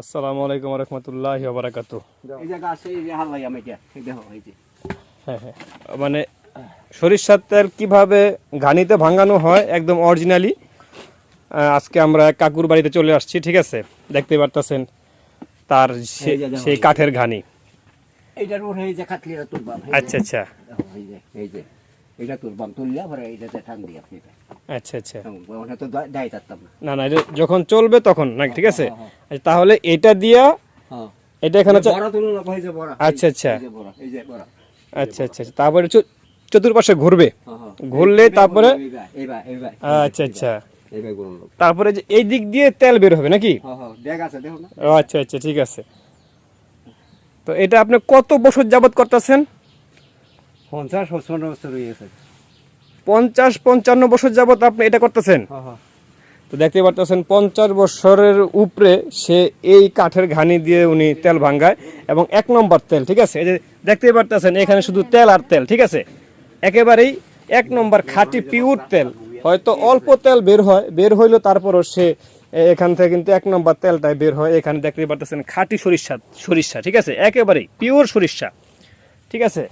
আসসালামু আলাইকুম ওয়া রাহমাতুল্লাহি ওয়া বারাকাতুহু। এই যে গাছে এই যে হালাই আমি এটা এই দেখো এই যে হ্যাঁ হ্যাঁ, মানে সরিষার তেল কিভাবে ঘানিতে ভাঙানো হয় একদম অরিজিনালি আজকে আমরা কাকুর বাড়িতে চলে আসছি, ঠিক আছে? দেখতে পারতেছেন তার সেই কাঠের ঘানি। এইটার উপরে এই যে খাটলিটা তুলবাম। আচ্ছা আচ্ছা, দেখো এই যে এইটা তুলবাম, তুললে পরে এইটাতে টান দিয়ে আপনি আচ্ছা আচ্ছা। ওটা তো দায় থাকতাম না। না না, এটা যখন চলবে তখন না, ঠিক আছে? আচ্ছা, তাহলে এটা দিয়া হ্যাঁ, এটা এখানে বড় তুলুন না, এই যে বড়। আচ্ছা আচ্ছা এই যে বড়, এই যে বড়। আচ্ছা আচ্ছা, তারপরে চতুর্পাশে ঘুরবে, হ্যাঁ ঘুরলে তারপরে এইবার আচ্ছা আচ্ছা, এইবার গুণ। তারপরে যে এই দিক দিয়ে তেল বের হবে নাকি? হ্যাঁ দেখ আছে দেখো না। ও আচ্ছা আচ্ছা, ঠিক আছে। তো এটা আপনি কত বছর যাবত করতেছেন? 50-55 বছর হয়ে গেছে। 50-55 বছর যাবত আপনি এটা করতেছেন? হ্যাঁ তো দেখতে পারতেছেন 50 বছরের উপরে সে এই কাঠের ঘানি দিয়ে উনি তেল ভাঙ্গায় এবং 1 নম্বর তেল, ঠিক আছে? এই যে দেখতে পারতেছেন এখানে শুধু তেল আর তেল, ঠিক আছে? একেবারেই 1 নম্বর খাঁটি পিওর তেল। হয়তো অল্প তেল বের হইলো তারপরও সে এখান থেকে কিন্তু 1 নম্বর তেলটাই বের হয়। এখানে দেখতে পারতেছেন খাঁটি সরিষা, ঠিক আছে? একেবারেই পিওর সরিষা, ঠিক আছে?